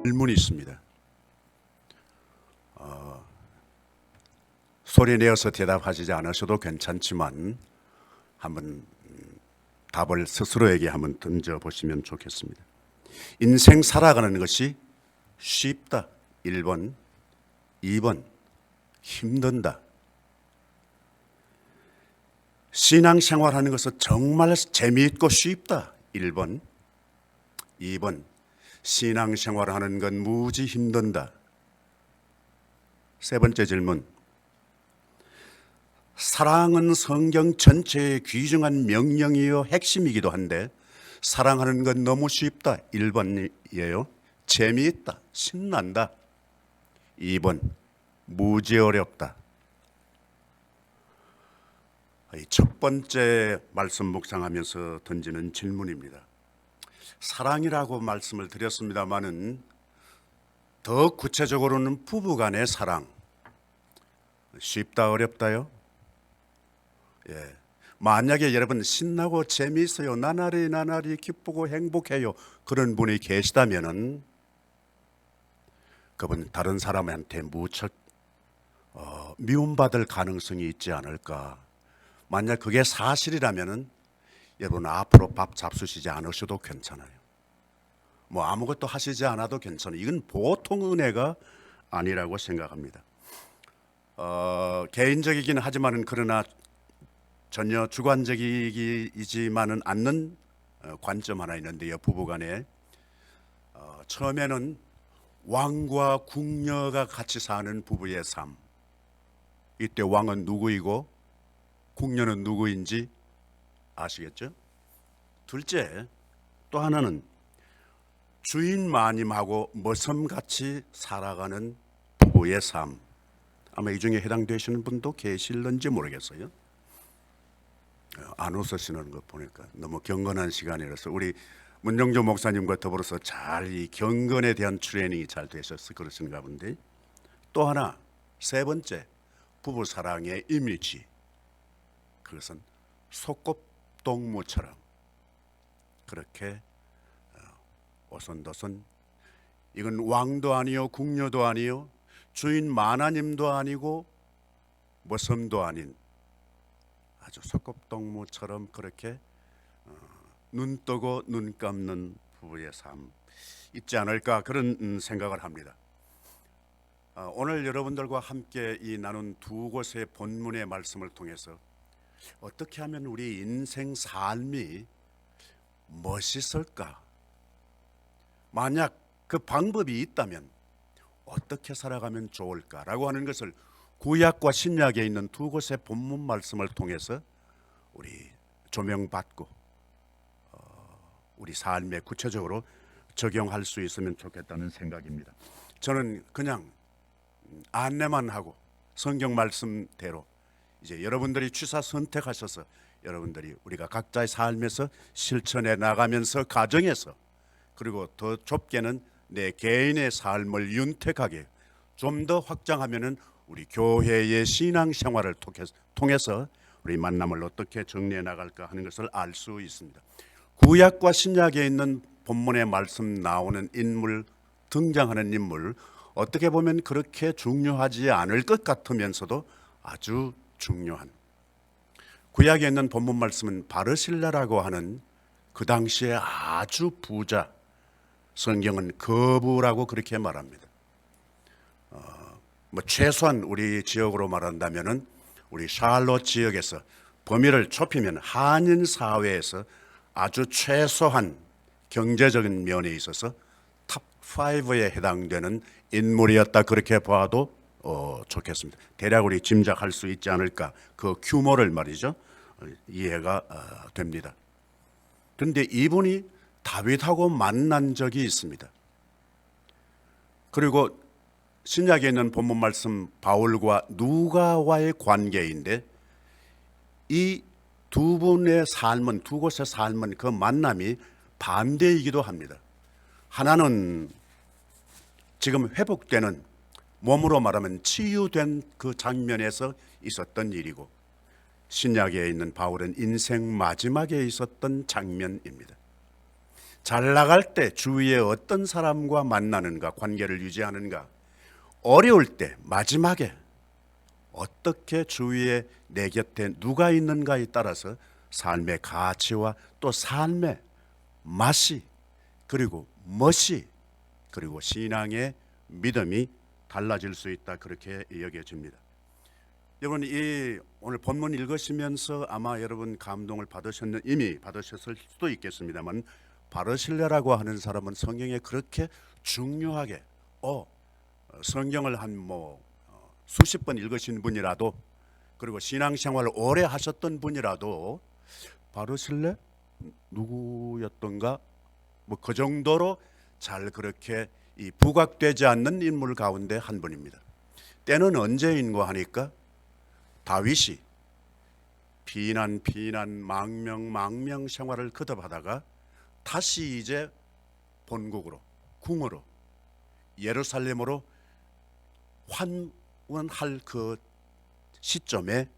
질문이 있습니다. 소리 내어서 대답하지 않으셔도 괜찮지만 한번 답을 스스로에게 한번 던져보시면 좋겠습니다. 인생 살아가는 것이 쉽다 1번, 2번 힘든다. 신앙생활하는 것은 정말 재미있고 쉽다 1번, 2번 신앙생활하는 건 무지 힘든다. 세 번째 질문, 사랑은 성경 전체의 귀중한 명령이요 핵심이기도 한데 사랑하는 건 너무 쉽다 1번이에요. 재미있다, 신난다. 2번, 무지 어렵다. 첫 번째 말씀 묵상하면서 던지는 질문입니다. 사랑이라고 말씀을 드렸습니다마는 더 구체적으로는 부부간의 사랑, 쉽다 어렵다요? 예. 만약에 여러분 신나고 재미있어요, 나날이 기쁘고 행복해요, 그런 분이 계시다면은 그분 다른 사람한테 무척 미움받을 가능성이 있지 않을까. 만약 그게 사실이라면은 여러분 앞으로 밥 잡수시지 않으셔도 괜찮아요. 뭐 아무것도 하시지 않아도 괜찮아요. 이건 보통 은혜가 아니라고 생각합니다. 개인적이긴 하지만은 그러나 전혀 주관적이지만은 않는 관점 하나 있는데요. 부부간에 처음에는 왕과 궁녀가 같이 사는 부부의 삶. 이때 왕은 누구이고 궁녀는 누구인지 아시겠죠? 둘째, 또 하나는 주인 마님하고 머슴같이 살아가는 부부의 삶. 아마 이 중에 해당되시는 분도 계실는지 모르겠어요. 안 웃으시는 거 보니까 너무 경건한 시간이라서 우리 문정조 목사님과 더불어서 잘 이 경건에 대한 트레이닝이 잘 되셔서 그러신가 본데, 또 하나 세 번째 부부 사랑의 이미지, 그것은 소꿉동무처럼 그렇게 오손도손, 이건 왕도 아니요 궁녀도 아니요 주인 마나님도 아니고 머슴도 아닌 아주 소꿉동무처럼 그렇게 눈 뜨고 눈 감는 부부의 삶 있지 않을까, 그런 생각을 합니다. 오늘 여러분들과 함께 이 나눈 두 곳의 본문의 말씀을 통해서 어떻게 하면 우리 인생 삶이 멋있을까, 만약 그 방법이 있다면 어떻게 살아가면 좋을까라고 하는 것을 구약과 신약에 있는 두 곳의 본문 말씀을 통해서 우리 조명받고 우리 삶에 구체적으로 적용할 수 있으면 좋겠다는 생각입니다. 저는 그냥 안내만 하고 성경 말씀대로 이제 여러분들이 취사 선택하셔서 여러분들이 우리가 각자의 삶에서 실천해 나가면서 가정에서, 그리고 더 좁게는 내 개인의 삶을 윤택하게 좀 더 확장하면은 우리 교회의 신앙생활을 통해서 우리 만남을 어떻게 정리해 나갈까 하는 것을 알 수 있습니다. 구약과 신약에 있는 본문의 말씀 나오는 인물, 등장하는 인물, 어떻게 보면 그렇게 중요하지 않을 것 같으면서도 아주 중요한, 구약에 있는 본문 말씀은 바르실라라고 하는 그 당시에 아주 부자, 성경은 거부라고 그렇게 말합니다. 뭐 최소한 우리 지역으로 말한다면은 우리 샬롯 지역에서 범위를 좁히면 한인 사회에서 아주 최소한 경제적인 면에 있어서 탑 5에 해당되는 인물이었다, 그렇게 봐도 좋겠습니다. 대략 우리 짐작할 수 있지 않을까, 그 규모를 말이죠. 이해가 됩니다. 그런데 이분이 다윗하고 만난 적이 있습니다. 그리고 신약에 있는 본문 말씀 바울과 누가와의 관계인데, 이 두 분의 삶은, 두 곳의 삶은 그 만남이 반대이기도 합니다. 하나는 지금 회복되는, 몸으로 말하면 치유된 그 장면에서 있었던 일이고, 신약에 있는 바울은 인생 마지막에 있었던 장면입니다. 잘 나갈 때 주위에 어떤 사람과 만나는가, 관계를 유지하는가, 어려울 때 마지막에 어떻게 주위에 내 곁에 누가 있는가에 따라서 삶의 가치와 또 삶의 맛이, 그리고 멋이, 그리고 신앙의 믿음이 달라질 수 있다, 그렇게 여겨집니다. 여러분, 이 오늘 본문 읽으시면서 아마 여러분 감동을 이미 받으셨을 수도 있겠습니다만, 바르실레라고 하는 사람은 성경에 그렇게 중요하게 성경을 한 수십 번 읽으신 분이라도, 그리고 신앙생활을 오래 하셨던 분이라도 바르실레 누구였던가 그 정도로 잘 그렇게 부각되지 않는 인물 가운데 한 분입니다. 때는 언제인가 하니까 다윗이 비난 망명 생활을 거듭하다가 다시 이제 본국으로, 궁으로, 예루살렘으로 환원할 그 시점에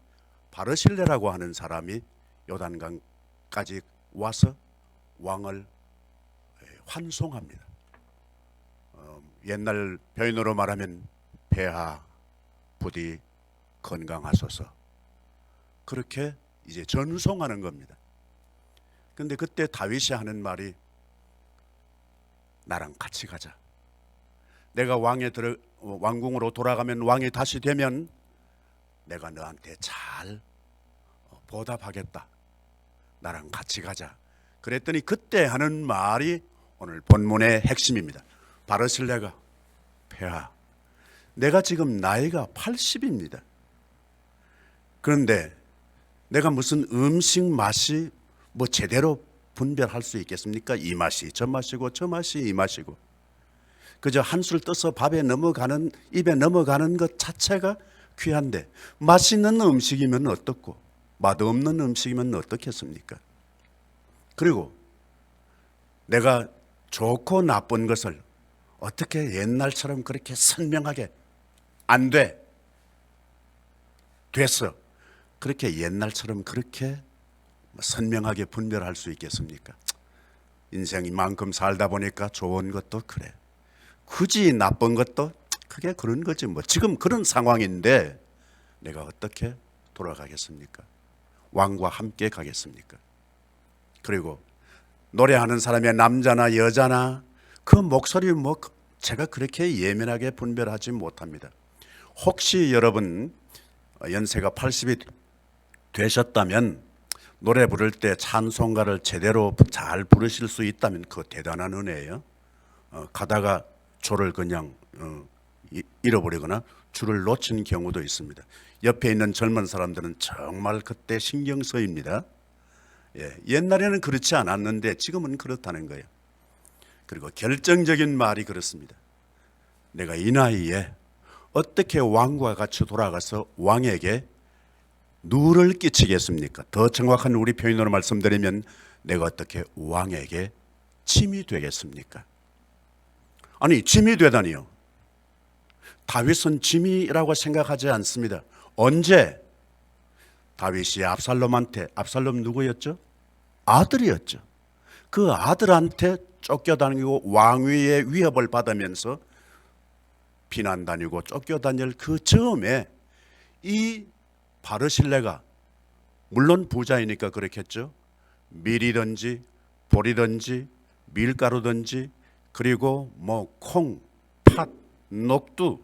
바르실레라고 하는 사람이 요단강까지 와서 왕을 환송합니다. 옛날 표현으로 말하면 폐하 부디 건강하소서, 그렇게 이제 전송하는 겁니다. 근데 그때 다윗이 하는 말이 나랑 같이 가자. 내가 왕궁으로 돌아가면, 왕이 다시 되면 내가 너한테 잘 보답하겠다. 나랑 같이 가자. 그랬더니 그때 하는 말이 오늘 본문의 핵심입니다. 바르실레가 폐하, 내가 지금 나이가 80입니다. 그런데 내가 무슨 음식 맛이 제대로 분별할 수 있겠습니까? 이 맛이 저 맛이고 저 맛이 이 맛이고, 그저 한술 떠서 입에 넘어가는 것 자체가 귀한데, 맛있는 음식이면 어떻고 맛없는 음식이면 어떻겠습니까? 그리고 내가 좋고 나쁜 것을 어떻게 옛날처럼 그렇게 선명하게 안 돼, 됐어, 그렇게 옛날처럼 그렇게 선명하게 분별할 수 있겠습니까? 인생이만큼 살다 보니까 좋은 것도 그래, 굳이 나쁜 것도 그게 그런 거지 지금 그런 상황인데 내가 어떻게 돌아가겠습니까? 왕과 함께 가겠습니까? 그리고 노래하는 사람의 남자나 여자나 그 목소리 제가 그렇게 예민하게 분별하지 못합니다. 혹시 여러분 연세가 80이 되셨다면 노래 부를 때 찬송가를 제대로 잘 부르실 수 있다면 그거 대단한 은혜예요. 가다가 줄을 그냥 잃어버리거나 줄을 놓친 경우도 있습니다. 옆에 있는 젊은 사람들은 정말 그때 신경 쓰입니다. 옛날에는 그렇지 않았는데 지금은 그렇다는 거예요. 그리고 결정적인 말이 그렇습니다. 내가 이 나이에 어떻게 왕과 같이 돌아가서 왕에게 누를 끼치겠습니까? 더 정확한 우리 표현으로 말씀드리면 내가 어떻게 왕에게 짐이 되겠습니까? 아니, 짐이 되다니요. 다윗은 짐이라고 생각하지 않습니다. 언제? 다윗이 압살롬 누구였죠? 아들이었죠. 그 아들한테 쫓겨다니고 왕위의 위협을 받으면서 피난다니고 쫓겨다닐 그 즈음에 이 바르실레가, 물론 부자이니까 그렇겠죠, 밀이든지 보리든지 밀가루든지 그리고 콩, 팥, 녹두,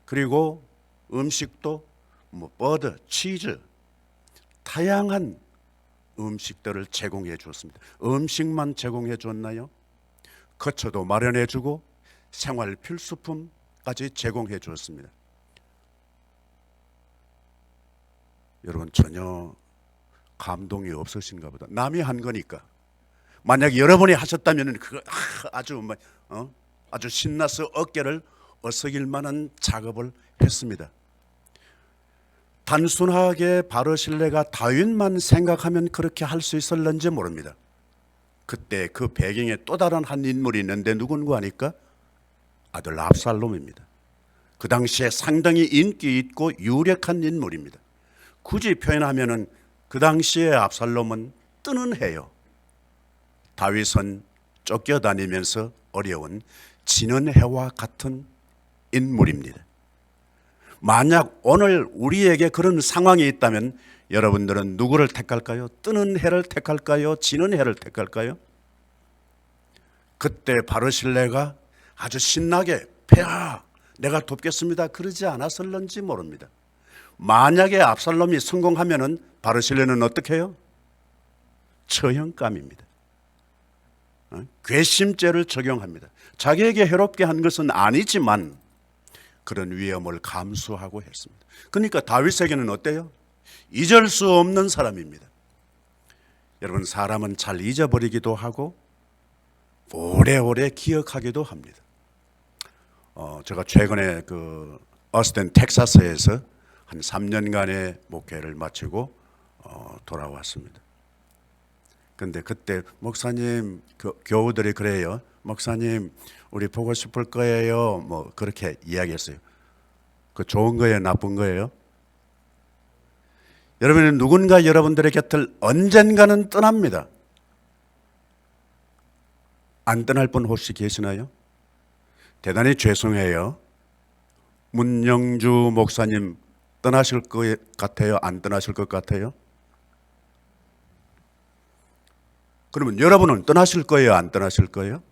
그리고 음식도 버터, 치즈, 다양한 음식들을 제공해 주었습니다. 음식만 제공해 줬나요? 거처도 마련해 주고 생활 필수품까지 제공해 주었습니다. 여러분 전혀 감동이 없으신가 보다. 남이 한 거니까. 만약 여러분이 하셨다면 그거 아주 신나서 어깨를 어석일 만한 작업을 했습니다. 단순하게 바르실레가 다윗만 생각하면 그렇게 할 수 있을는지 모릅니다. 그때 그 배경에 또 다른 한 인물이 있는데 누군가 하니까 아들 압살롬입니다. 그 당시에 상당히 인기 있고 유력한 인물입니다. 굳이 표현하면은 그 당시에 압살롬은 뜨는 해요. 다윗은 쫓겨다니면서 어려운 지는 해와 같은 인물입니다. 만약 오늘 우리에게 그런 상황이 있다면 여러분들은 누구를 택할까요? 뜨는 해를 택할까요? 지는 해를 택할까요? 그때 바르실레가 아주 신나게 폐하 내가 돕겠습니다 그러지 않았을런지 모릅니다. 만약에 압살롬이 성공하면은 바르실레는 어떻게 해요? 처형감입니다. 괘씸죄를 적용합니다. 자기에게 해롭게 한 것은 아니지만 그런 위험을 감수하고 했습니다. 그러니까 다윗에게는 어때요? 잊을 수 없는 사람입니다. 여러분, 사람은 잘 잊어버리기도 하고 오래오래 기억하기도 합니다. 제가 최근에 그 어스틴 텍사스에서 한 3년간의 목회를 마치고 돌아왔습니다. 근데 그때 목사님, 교우들이 그래요. 목사님, 우리 보고 싶을 거예요. 뭐 그렇게 이야기했어요. 그 좋은 거예요, 나쁜 거예요? 여러분은 누군가 여러분들의 곁을 언젠가는 떠납니다. 안 떠날 분 혹시 계시나요? 대단히 죄송해요. 문영주 목사님 떠나실 것 같아요? 안 떠나실 것 같아요? 그러면 여러분은 떠나실 거예요? 안 떠나실 거예요?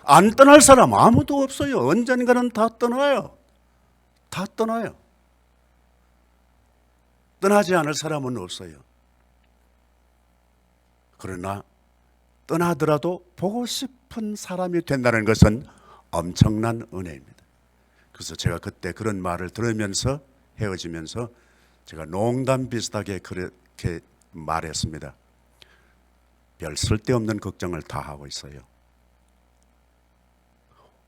안 떠날 사람 아무도 없어요. 언젠가는 다 떠나요. 다 떠나요. 떠나지 않을 사람은 없어요. 그러나 떠나더라도 보고 싶은 사람이 된다는 것은 엄청난 은혜입니다. 그래서 제가 그때 그런 말을 들으면서 헤어지면서 제가 농담 비슷하게 그렇게 말했습니다. 별 쓸데없는 걱정을 다 하고 있어요.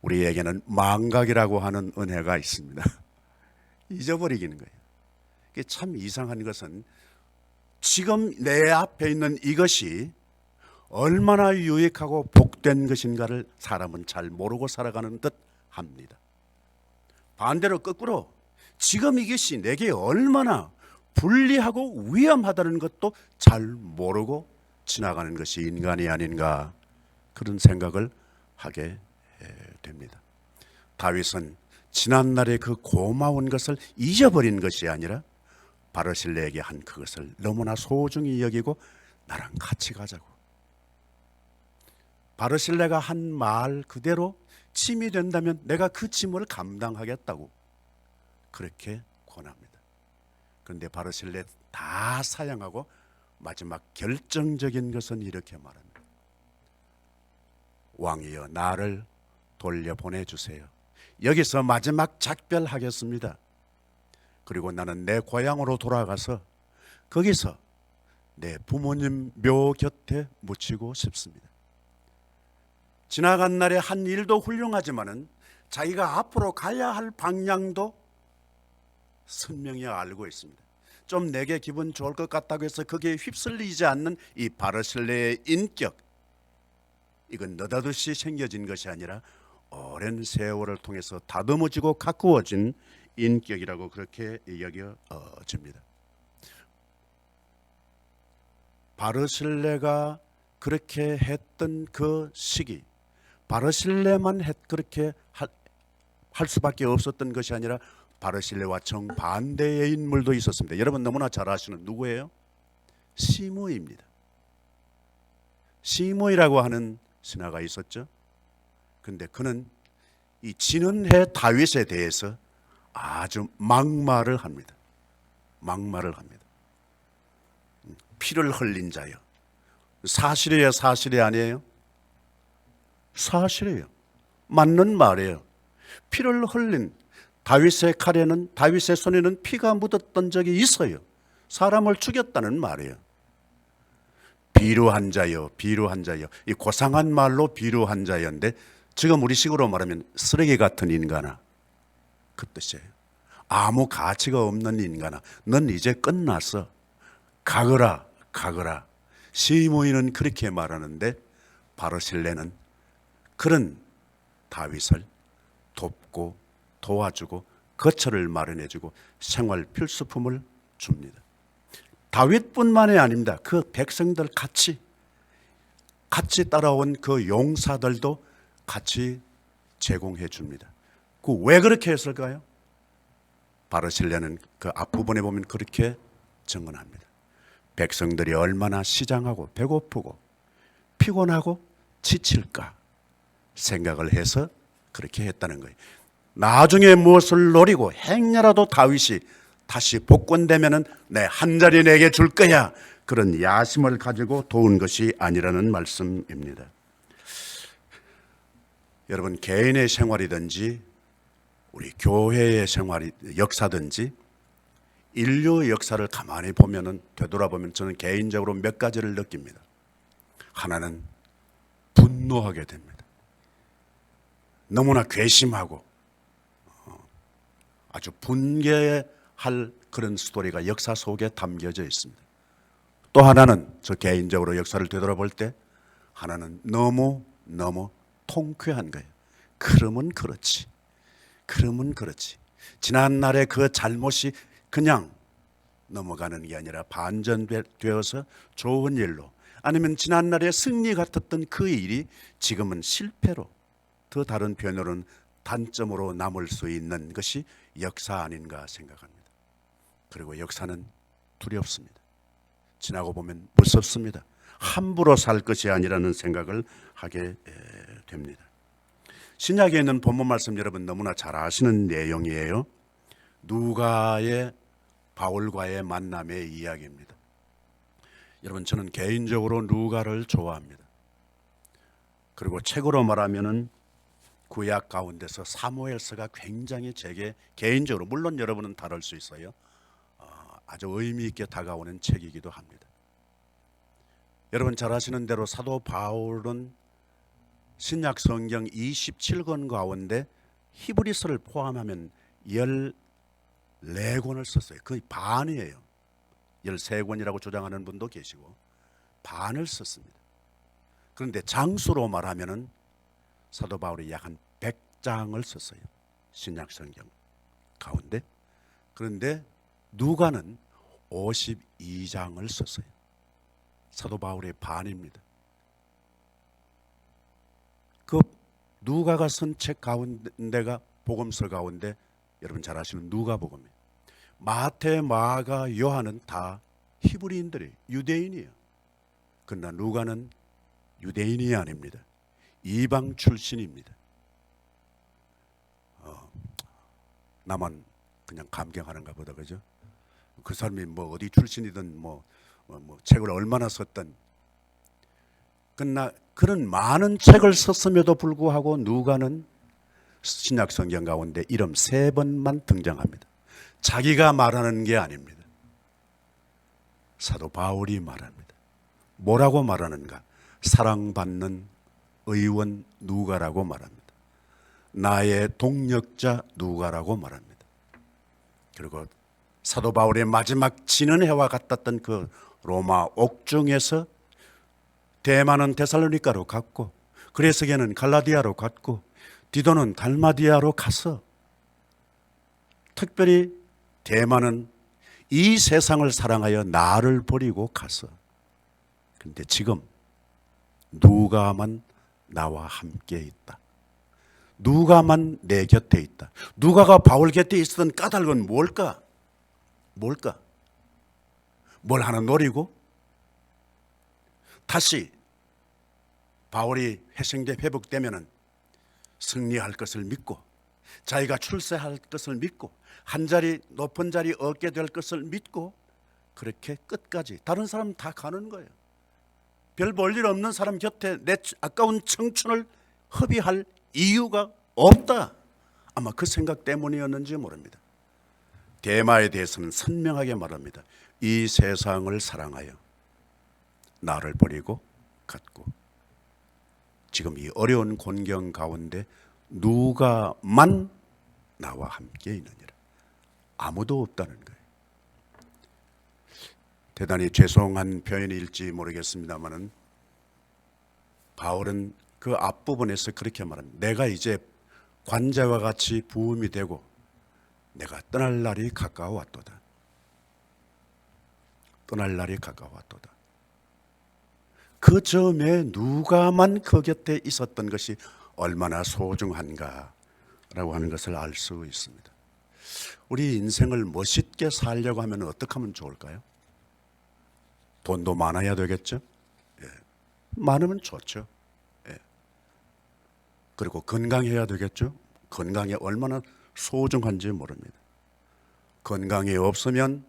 우리에게는 망각이라고 하는 은혜가 있습니다. 잊어버리기는 거예요. 이게 참 이상한 것은 지금 내 앞에 있는 이것이 얼마나 유익하고 복된 것인가를 사람은 잘 모르고 살아가는 듯 합니다. 반대로 거꾸로 지금 이것이 내게 얼마나 불리하고 위험하다는 것도 잘 모르고 지나가는 것이 인간이 아닌가, 그런 생각을 하게 됩니다. 다윗은 지난날의 그 고마운 것을 잊어버린 것이 아니라 바르실레에게 한 그것을 너무나 소중히 여기고 나랑 같이 가자고, 바르실레가 한 말 그대로 짐이 된다면 내가 그 짐을 감당하겠다고 그렇게 권합니다. 그런데 바르실레 다 사양하고 마지막 결정적인 것은 이렇게 말합니다. 왕이여, 나를 돌려보내주세요. 여기서 마지막 작별하겠습니다. 그리고 나는 내 고향으로 돌아가서 거기서 내 부모님 묘 곁에 묻히고 싶습니다. 지나간 날의 한 일도 훌륭하지만은 자기가 앞으로 가야 할 방향도 선명히 알고 있습니다. 좀 내게 기분 좋을 것 같다고 해서 거기에 휩쓸리지 않는 이 바르실레의 인격, 이건 느닷없이 생겨진 것이 아니라 오랜 세월을 통해서 다듬어지고 가꾸어진 인격이라고 그렇게 여겨집니다. 바르실레가 그렇게 했던 그 시기, 바르실레만 그렇게 할 수밖에 없었던 것이 아니라 바르실레와 정반대의 인물도 있었습니다. 여러분 너무나 잘 아시는 누구예요? 시므이입니다. 시므이라고 하는 신하가 있었죠. 근데 그는 이 지는 해 다윗에 대해서 아주 막말을 합니다. 막말을 합니다. 피를 흘린 자요. 사실이에요, 사실이 아니에요? 사실이에요. 맞는 말이에요. 피를 흘린, 다윗의 칼에는, 다윗의 손에는 피가 묻었던 적이 있어요. 사람을 죽였다는 말이에요. 비루한 자요, 비루한 자요. 이 고상한 말로 비루한 자였는데 지금 우리식으로 말하면 쓰레기 같은 인간아, 그 뜻이에요. 아무 가치가 없는 인간아, 넌 이제 끝났어. 가거라, 가거라. 시므이는 그렇게 말하는데 바르실레는 그런 다윗을 돕고 도와주고 거처를 마련해주고 생활 필수품을 줍니다. 다윗뿐만이 아닙니다. 그 백성들 같이 같이 따라온 그 용사들도 같이 제공해 줍니다. 그 왜 그렇게 했을까요? 바르실레는 그 앞부분에 보면 그렇게 증언합니다. 백성들이 얼마나 시장하고 배고프고 피곤하고 지칠까 생각을 해서 그렇게 했다는 거예요. 나중에 무엇을 노리고 행여라도 다윗이 다시 복권되면은 내 한 자리 내게 줄 거야, 그런 야심을 가지고 도운 것이 아니라는 말씀입니다. 여러분, 개인의 생활이든지 우리 교회의 생활이 역사든지 인류의 역사를 가만히 보면은, 되돌아보면 저는 개인적으로 몇 가지를 느낍니다. 하나는 분노하게 됩니다. 너무나 괘씸하고 아주 분개할 그런 스토리가 역사 속에 담겨져 있습니다. 또 하나는, 저 개인적으로 역사를 되돌아볼 때 하나는 너무 통쾌한 거예요. 그러면 그렇지, 그러면 그렇지. 지난날의 그 잘못이 그냥 넘어가는 게 아니라 반전되어서 좋은 일로, 아니면 지난날의 승리 같았던 그 일이 지금은 실패로, 더 다른 표현으로는 단점으로 남을 수 있는 것이 역사 아닌가 생각합니다. 그리고 역사는 두렵습니다. 지나고 보면 무섭습니다. 함부로 살 것이 아니라는 생각을 하게 됩니다. 신약에 있는 본문 말씀 여러분 너무나 잘 아시는 내용이에요. 누가의 바울과의 만남의 이야기입니다. 여러분, 저는 개인적으로 누가를 좋아합니다. 그리고 책으로 말하면은 구약 가운데서 사무엘서가 굉장히 제게 개인적으로, 물론 여러분은 다를 수 있어요, 아주 의미 있게 다가오는 책이기도 합니다. 여러분 잘 아시는 대로 사도 바울은 신약 성경 27권 가운데 히브리서를 포함하면 14권을 썼어요. 거의 반이에요. 13권이라고 주장하는 분도 계시고 반을 썼습니다. 그런데 장수로 말하면은 사도 바울이 약 한 100장을 썼어요. 신약 성경 가운데. 그런데 누가는 52장을 썼어요. 사도 바울의 반입니다. 그 누가가 쓴 책 가운데가 복음서 가운데 여러분 잘 아시는 누가복음이에요. 마태, 마가, 요한은 다 히브리인들이 유대인이에요. 그러나 누가는 유대인이 아닙니다. 이방 출신입니다. 나만 그냥 감경하는가 보다, 그죠? 그 사람이 뭐 어디 출신이든 뭐 책을 얼마나 썼든, 그러나 그런 많은 책을 썼음에도 불구하고 누가는 신약 성경 가운데 이름 3번만 등장합니다. 자기가 말하는 게 아닙니다. 사도 바울이 말합니다. 뭐라고 말하는가? 사랑받는 의원 누가라고 말합니다. 나의 동력자 누가라고 말합니다. 그리고 사도 바울의 마지막 지는 해와 같았던 그 로마 옥중에서 대마는 데살로니가로 갔고, 그레스게는 갈라디아로 갔고, 디도는 달마디아로 가서, 특별히 대마는 이 세상을 사랑하여 나를 버리고 가서, 그런데 지금 누가만 나와 함께 있다. 누가만 내 곁에 있다. 누가가 바울 곁에 있었던 까닭은 뭘까? 뭘 하나 노리고 다시 바울이 회생돼 회복되면은 승리할 것을 믿고, 자기가 출세할 것을 믿고, 한 자리 높은 자리 얻게 될 것을 믿고, 그렇게 끝까지 다른 사람 다 가는 거예요. 별 볼 일 없는 사람 곁에 내 아까운 청춘을 허비할 이유가 없다. 아마 그 생각 때문이었는지 모릅니다. 대마에 대해서는 선명하게 말합니다. 이 세상을 사랑하여 나를 버리고 갔고, 지금 이 어려운 곤경 가운데 누가만 나와 함께 있느니라. 아무도 없다는 거예요. 대단히 죄송한 표현일지 모르겠습니다만은 바울은 그 앞부분에서 그렇게 말합니다. 내가 이제 관자와 같이 부음이 되고 내가 떠날 날이 가까워왔도다. 떠날 날이 가까워왔도다. 그 점에 누가만 그 곁에 있었던 것이 얼마나 소중한가라고 하는 것을 알 수 있습니다. 우리 인생을 멋있게 살려고 하면 어떻게 하면 좋을까요? 돈도 많아야 되겠죠? 예. 많으면 좋죠. 예. 그리고 건강해야 되겠죠? 건강이 얼마나 소중한지 모릅니다. 건강이 없으면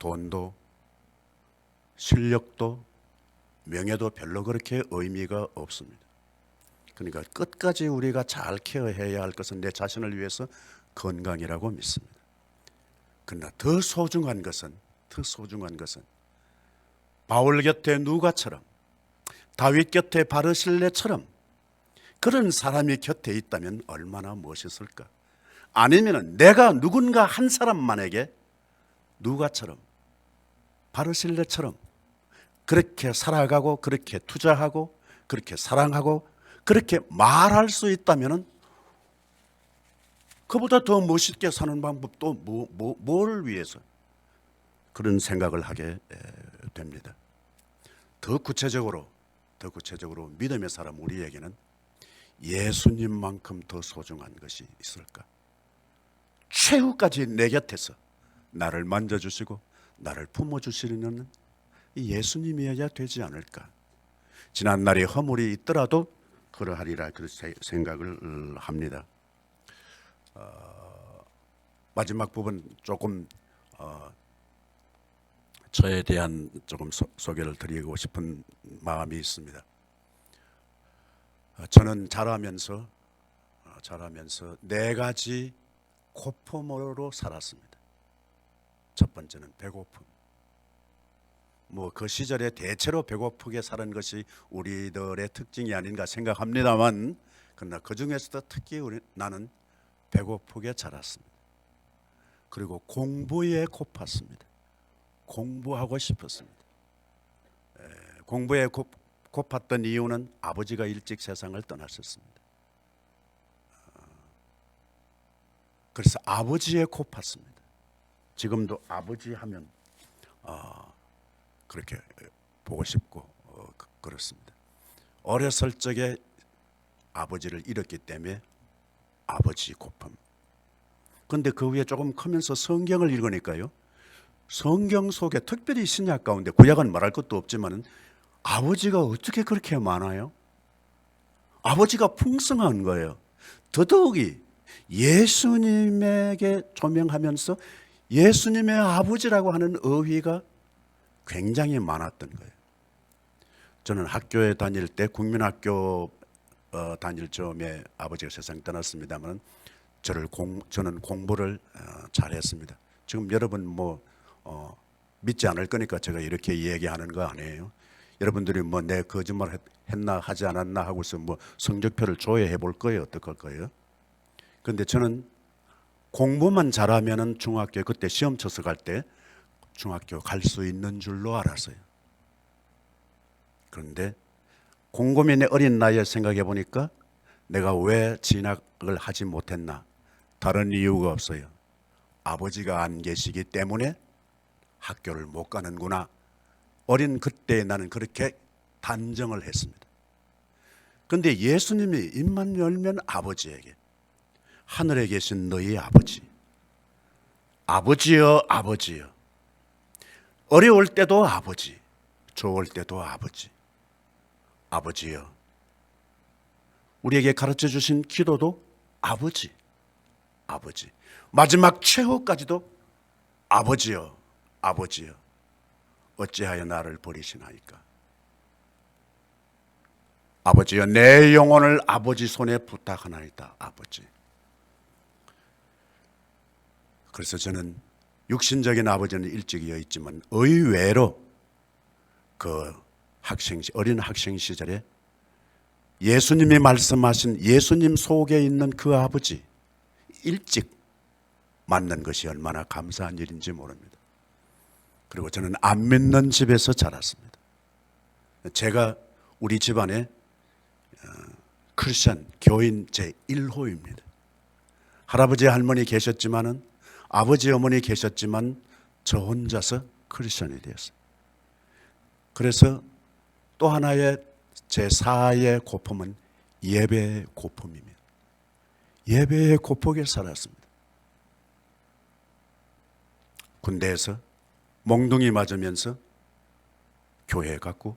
돈도 실력도 명예도 별로 그렇게 의미가 없습니다. 그러니까 끝까지 우리가 잘 케어해야 할 것은 내 자신을 위해서 건강이라고 믿습니다. 그러나 더 소중한 것은 바울 곁에 누가처럼, 다윗 곁에 바르실레처럼 그런 사람이 곁에 있다면 얼마나 멋있을까? 아니면 내가 누군가 한 사람만에게 누가처럼, 바르실레처럼 그렇게 살아가고, 그렇게 투자하고, 그렇게 사랑하고, 그렇게 말할 수 있다면 그보다 더 멋있게 사는 방법도 뭘 위해서 그런 생각을 하게 됩니다. 더 구체적으로 믿음의 사람 우리에게는 예수님만큼 더 소중한 것이 있을까? 최후까지 내 곁에서 나를 만져주시고 나를 품어주시는 이 예수님이어야 되지 않을까? 지난날에 허물이 있더라도 그러하리라 그렇게 생각을 합니다. 마지막 부분 조금 저에 대한 조금 소개를 드리고 싶은 마음이 있습니다. 저는 자라면서 네 가지 고품으로 살았습니다. 첫 번째는 배고픔. 그 시절에 대체로 배고프게 사는 것이 우리들의 특징이 아닌가 생각합니다만, 그러나 그 중에서도 특히 나는 배고프게 자랐습니다. 그리고 공부에 고팠습니다. 공부하고 싶었습니다. 공부에 고팠던 이유는 아버지가 일찍 세상을 떠나셨습니다. 그래서 아버지에 고팠습니다. 지금도 아버지 하면 그렇게 보고 싶고 그렇습니다. 어렸을 적에 아버지를 잃었기 때문에 아버지 고픔. 그런데 그 위에 조금 크면서 성경을 읽으니까요, 성경 속에 특별히 신약 가운데, 구약은 말할 것도 없지만 아버지가 어떻게 그렇게 많아요? 아버지가 풍성한 거예요. 더더욱이 예수님에게 조명하면서 예수님의 아버지라고 하는 어휘가 굉장히 많았던 거예요. 저는 학교에 다닐 때 국민학교 다닐 즈음에 아버지가 세상 떠났습니다만 저는 공부를 잘했습니다. 지금 여러분 믿지 않을 거니까 제가 이렇게 얘기하는 거 아니에요. 여러분들이 내 거짓말 했나 하지 않았나 하고서 성적표를 조회해 볼 거예요. 어떡할 거예요? 그런데 저는 공부만 잘하면은 중학교 그때 시험 쳐서 갈 때 중학교 갈 수 있는 줄로 알았어요. 그런데 곰곰이 내 어린 나이에 생각해 보니까 내가 왜 진학을 하지 못했나? 다른 이유가 없어요. 아버지가 안 계시기 때문에 학교를 못 가는구나. 어린 그때 나는 그렇게 단정을 했습니다. 그런데 예수님이 입만 열면 아버지에게, 하늘에 계신 너희 아버지, 아버지여 아버지여, 어려울 때도 아버지, 좋을 때도 아버지, 아버지여, 우리에게 가르쳐 주신 기도도 아버지, 아버지, 마지막 최후까지도 아버지여 아버지여, 어찌하여 나를 버리시나이까? 아버지여, 내 영혼을 아버지 손에 부탁하나이다. 아버지. 그래서 저는 육신적인 아버지는 일찍이어 있지만 의외로 그 어린 학생 시절에 예수님이 말씀하신 예수님 속에 있는 그 아버지 일찍 만난 것이 얼마나 감사한 일인지 모릅니다. 그리고 저는 안 믿는 집에서 자랐습니다. 제가 우리 집안에 크리스천 교인 제1호입니다. 할아버지 할머니 계셨지만은, 아버지 어머니 계셨지만 저 혼자서 크리스천이 되었어요. 그래서 또 하나의 제4의 고품은 예배의 고품입니다. 예배의 고폭에 살았습니다. 군대에서 몽둥이 맞으면서 교회 갔고,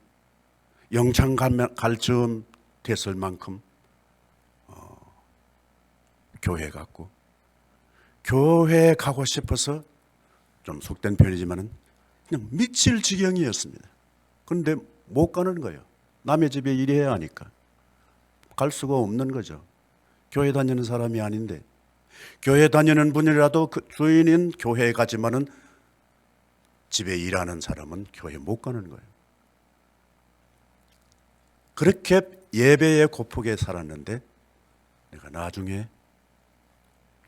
영창 갈 즈음 됐을 만큼 교회 갔고, 교회 가고 싶어서 좀 속된 편이지만은 그냥 미칠 지경이었습니다. 그런데 못 가는 거예요. 남의 집에 일해야 하니까 갈 수가 없는 거죠. 교회 다니는 사람이 아닌데, 교회 다니는 분이라도 그 주인인 교회에 가지만은 집에 일하는 사람은 교회 못 가는 거예요. 그렇게 예배의 고폭에 살았는데 내가 나중에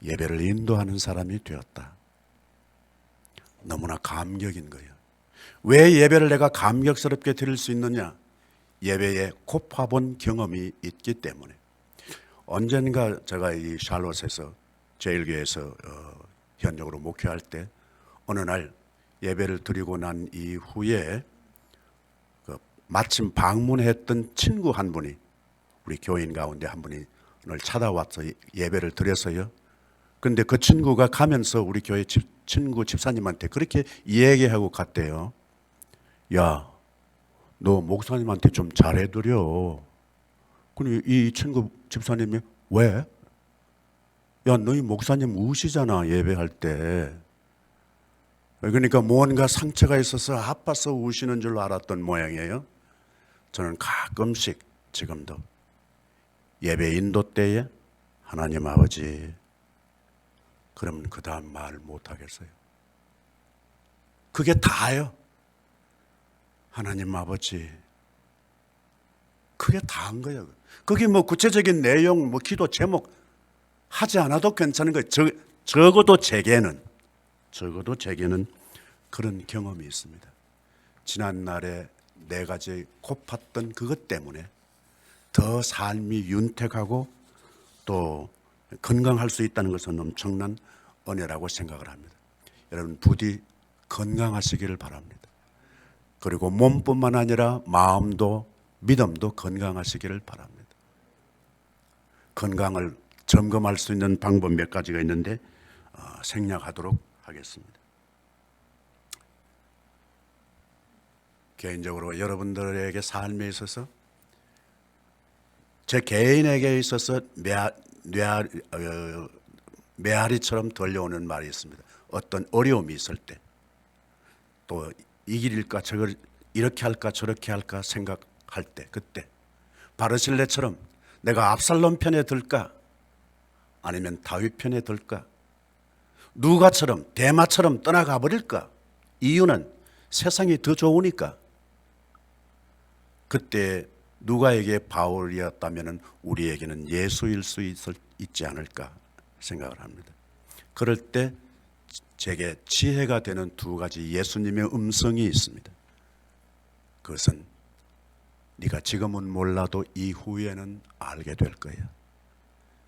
예배를 인도하는 사람이 되었다. 너무나 감격인 거예요. 왜 예배를 내가 감격스럽게 드릴 수 있느냐? 예배에 곱화본 경험이 있기 때문에. 언젠가 제가 이 샬롯에서 제일교회에서 현역으로 목회할 때 어느 날 예배를 드리고 난 이후에 마침 방문했던 친구 한 분이, 우리 교인 가운데 한 분이 오늘 찾아와서 예배를 드렸어요. 근데 그 친구가 가면서 우리 교회 친구 집사님한테 그렇게 얘기하고 갔대요. 야, 너 목사님한테 좀 잘해드려. 근데 이 친구 집사님이 왜? 야, 너희 목사님 우시잖아, 예배할 때. 그러니까 뭔가 상처가 있어서 아파서 우시는 줄 알았던 모양이에요. 저는 가끔씩 지금도 예배 인도 때에 하나님 아버지, 그러면 그 다음 말 못하겠어요. 그게 다예요. 하나님 아버지, 그게 다인 거예요. 그게 뭐 구체적인 내용, 뭐 기도 제목 하지 않아도 괜찮은 거예요. 적어도 제게는 그런 경험이 있습니다. 지난날에 네 가지 고팠던 그것 때문에 더 삶이 윤택하고 또 건강할 수 있다는 것은 엄청난 은혜라고 생각을 합니다. 여러분 부디 건강하시기를 바랍니다. 그리고 몸뿐만 아니라 마음도 믿음도 건강하시기를 바랍니다. 건강을 점검할 수 있는 방법 몇 가지가 있는데 생략하도록 하겠습니다. 개인적으로 여러분들에게 삶에 있어서, 제 개인에게 있어서 메아리처럼 들려오는 말이 있습니다. 어떤 어려움이 있을 때, 또 이 길일까 저걸 이렇게 할까 저렇게 할까 생각할 때, 그때 바르실레처럼 내가 압살롬 편에 들까 아니면 다윗 편에 들까, 누가처럼 대마처럼 떠나가 버릴까? 이유는 세상이 더 좋으니까. 그때 누가에게 바울이었다면 우리에게는 예수일 수 있지 않을까 생각을 합니다. 그럴 때 제게 지혜가 되는 두 가지 예수님의 음성이 있습니다. 그것은 네가 지금은 몰라도 이후에는 알게 될 거야.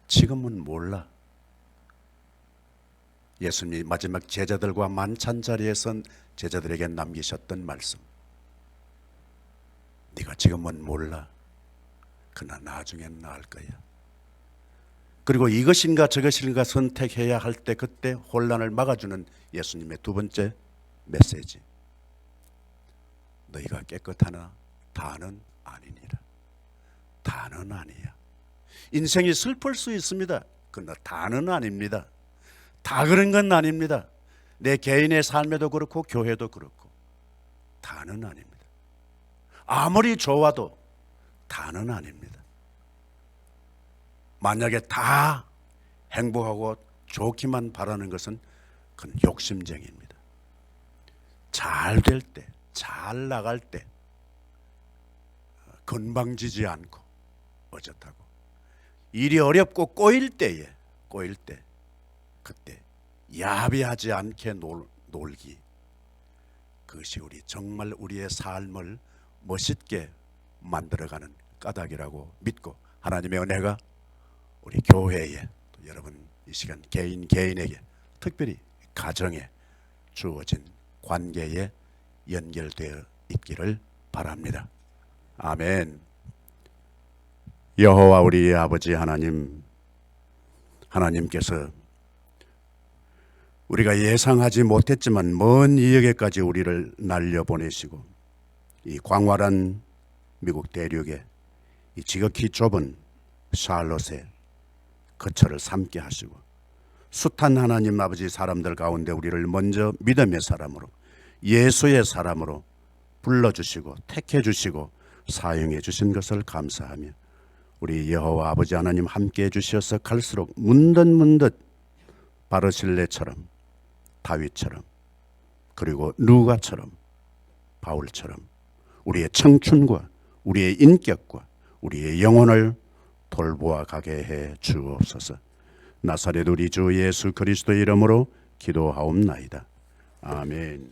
지금은 몰라. 예수님이 마지막 제자들과 만찬 자리에서 제자들에게 남기셨던 말씀. 네가 지금은 몰라. 그러나 나중엔 알 거야. 그리고 이것인가 저것인가 선택해야 할 때 그때 혼란을 막아주는 예수님의 두 번째 메시지. 너희가 깨끗하나 다는 아니니라. 다는 아니야. 인생이 슬플 수 있습니다. 그러나 다는 아닙니다. 다 그런 건 아닙니다. 내 개인의 삶에도 그렇고 교회도 그렇고 다는 아닙니다. 아무리 좋아도 다는 아닙니다. 만약에 다 행복하고 좋기만 바라는 것은 그건 욕심쟁이입니다. 잘 될 때, 잘 나갈 때 건방지지 않고 어젓하고, 일이 어렵고 꼬일 때 그때 야비하지 않게 놀기, 그것이 정말 우리의 삶을 멋있게 만들어가는 까닭이라고 믿고, 하나님의 은혜가 우리 교회에, 또 여러분 이 시간 개인에게, 특별히 가정에 주어진 관계에 연결되어 있기를 바랍니다. 아멘. 여호와 우리 아버지 하나님께서 우리가 예상하지 못했지만 먼 이역에까지 우리를 날려보내시고 이 광활한 미국 대륙에 이 지극히 좁은 샬롯에 거처를 삼게 하시고 숱한 하나님 아버지 사람들 가운데 우리를 먼저 믿음의 사람으로 예수의 사람으로 불러주시고 택해주시고 사용해 주신 것을 감사하며 우리 여호와 아버지 하나님 함께해 주셔서 갈수록 문득문득 바르실레처럼 다윗처럼 그리고 누가처럼 바울처럼 우리의 청춘과 우리의 인격과 우리의 영혼을 돌보아 가게 해 주옵소서. 나사렛 우리 주 예수 그리스도의 이름으로 기도하옵나이다. 아멘.